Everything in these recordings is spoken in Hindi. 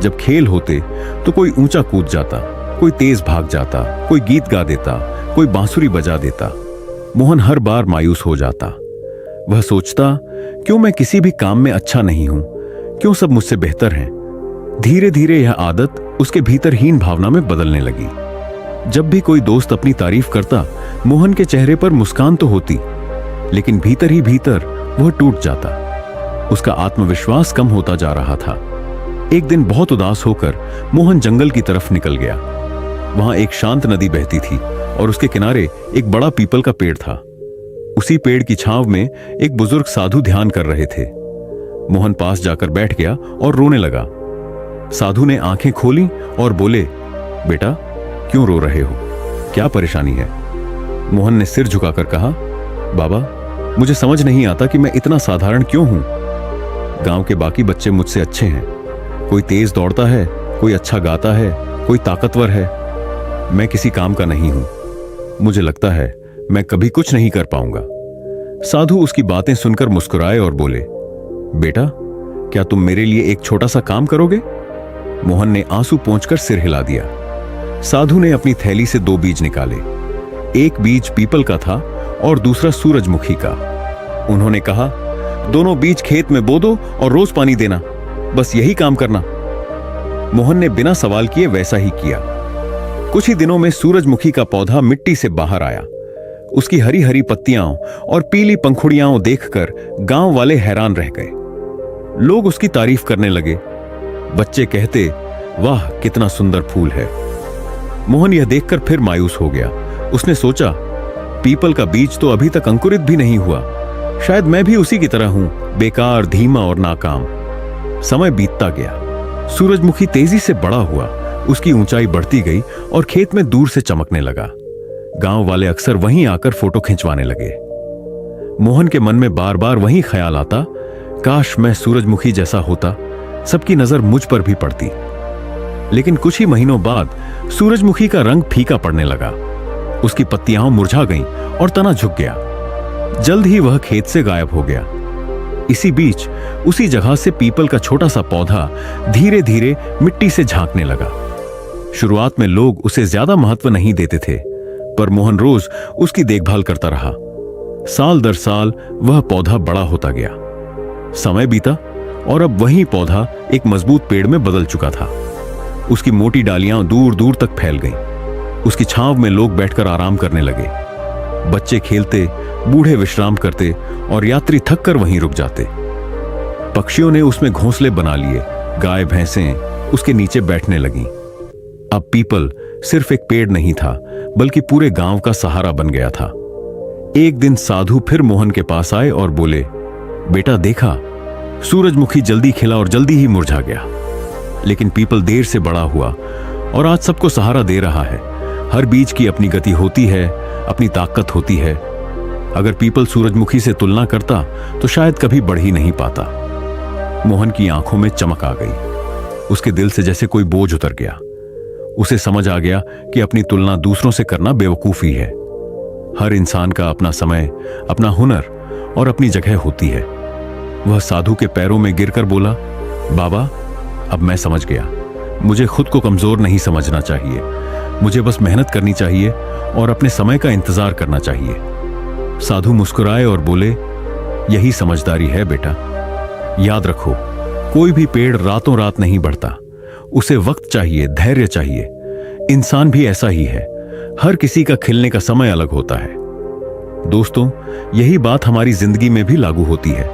जब खेल होते तो कोई ऊंचा कूद जाता, कोई तेज भाग जाता, कोई गीत गा देता, कोई बांसुरी बजा देता। मोहन हर बार मायूस हो जाता। वह सोचता, क्यों मैं किसी भी काम में अच्छा नहीं हूं, क्यों सब मुझसे बेहतर हैं। धीरे धीरे यह आदत उसके भीतर हीन भावना में बदलने लगी। जब भी कोई दोस्त अपनी तारीफ करता, मोहन के चेहरे पर मुस्कान तो होती, लेकिन भीतर ही भीतर वह टूट जाता। उसका आत्मविश्वास कम होता जा रहा था। एक दिन बहुत उदास होकर मोहन जंगल की तरफ निकल गया। वहां एक शांत नदी बहती थी और उसके किनारे एक बड़ा पीपल का पेड़ था। उसी पेड़ की छांव में एक बुजुर्ग साधु ध्यान कर रहे थे। मोहन पास जाकर बैठ गया और रोने लगा। साधु ने आंखें खोली और बोले, बेटा क्यों रो रहे हो, क्या परेशानी है? मोहन ने सिर झुकाकर कहा, बाबा मुझे समझ नहीं आता कि मैं इतना साधारण क्यों हूं। गांव के बाकी बच्चे मुझसे अच्छे हैं। कोई तेज दौड़ता है, कोई अच्छा गाता है, कोई ताकतवर है। मैं किसी काम का नहीं हूं। मुझे लगता है मैं कभी कुछ नहीं कर पाऊंगा। साधु उसकी बातें सुनकर मुस्कुराए और बोले, बेटा क्या तुम मेरे लिए एक छोटा सा काम करोगे? मोहन ने आंसू पोंछकर सिर हिला दिया। साधु ने अपनी थैली से 2 बीज निकाले। एक बीज पीपल का था और दूसरा सूरजमुखी का। उन्होंने कहा, दोनों बीज खेत में बो दो और रोज पानी देना, बस यही काम करना। मोहन ने बिना सवाल किए वैसा ही किया। कुछ ही दिनों में सूरजमुखी का पौधा मिट्टी से बाहर आया। उसकी हरी हरी पत्तियां और पीली पंखुड़ियां देखकर गांव वाले हैरान रह गए। लोग उसकी तारीफ करने लगे। बच्चे कहते, वाह कितना सुंदर फूल है। मोहन यह देखकर फिर मायूस हो गया। उसने सोचा, पीपल का बीज तो अभी तक अंकुरित भी नहीं हुआ। शायद मैं भी उसी की तरह हूं, बेकार, धीमा और नाकाम। समय बीतता गया। सूरजमुखी तेजी से बड़ा हुआ। उसकी ऊंचाई बढ़ती गई और खेत में दूर से चमकने लगा। गांव वाले अक्सर वहीं आकर फोटो खिंचवाने लगे। मोहन के मन में बार बार वही ख्याल आता, काश मैं सूरजमुखी जैसा होता, सबकी नजर मुझ पर भी पड़ती। लेकिन कुछ ही महीनों बाद सूरजमुखी का रंग फीका पड़ने लगा। उसकी पत्तियां मुरझा गईं और तना झुक गया। जल्द ही वह खेत से गायब हो गया। इसी बीच उसी जगह से पीपल का छोटा सा पौधा धीरे धीरे मिट्टी से झांकने लगा। शुरुआत में लोग उसे ज्यादा महत्व नहीं देते थे, पर मोहन रोज उसकी देखभाल करता रहा। साल दर साल वह पौधा बड़ा होता गया। समय बीता और अब वही पौधा एक मजबूत पेड़ में बदल चुका था। उसकी मोटी डालियां दूर दूर तक फैल गईं। उसकी छांव में लोग बैठकर आराम करने लगे। बच्चे खेलते, बूढ़े विश्राम करते और यात्री थक कर वहीं रुक जाते। पक्षियों ने उसमें घोंसले बना लिए। गाय भैंसें उसके नीचे बैठने लगीं। अब पीपल सिर्फ एक पेड़ नहीं था, बल्कि पूरे गांव का सहारा बन गया था। एक दिन साधु फिर मोहन के पास आए और बोले, बेटा देखा, सूरजमुखी जल्दी खिला और जल्दी ही मुरझा गया, लेकिन पीपल देर से बड़ा हुआ और आज सबको सहारा दे रहा है। हर बीज की अपनी गति होती है, अपनी ताकत होती है। अगर पीपल सूरजमुखी से तुलना करता तो शायद कभी बढ़ ही नहीं पाता। मोहन की आंखों में चमक आ गई। उसके दिल से जैसे कोई बोझ उतर गया। उसे समझ आ गया कि अपनी तुलना दूसरों से करना बेवकूफी है। हर इंसान का अपना समय, अपना हुनर और अपनी जगह होती है। वह साधु के पैरों में गिरकर बोला, बाबा अब मैं समझ गया। मुझे खुद को कमजोर नहीं समझना चाहिए। मुझे बस मेहनत करनी चाहिए और अपने समय का इंतजार करना चाहिए। साधु मुस्कुराए और बोले, यही समझदारी है बेटा। याद रखो, कोई भी पेड़ रातों रात नहीं बढ़ता। उसे वक्त चाहिए, धैर्य चाहिए। इंसान भी ऐसा ही है। हर किसी का खिलने का समय अलग होता है। दोस्तों, यही बात हमारी जिंदगी में भी लागू होती है।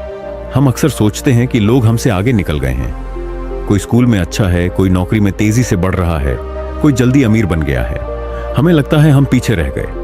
हम अक्सर सोचते हैं कि लोग हमसे आगे निकल गए हैं। कोई स्कूल में अच्छा है, कोई नौकरी में तेजी से बढ़ रहा है, कोई जल्दी अमीर बन गया है। हमें लगता है हम पीछे रह गए।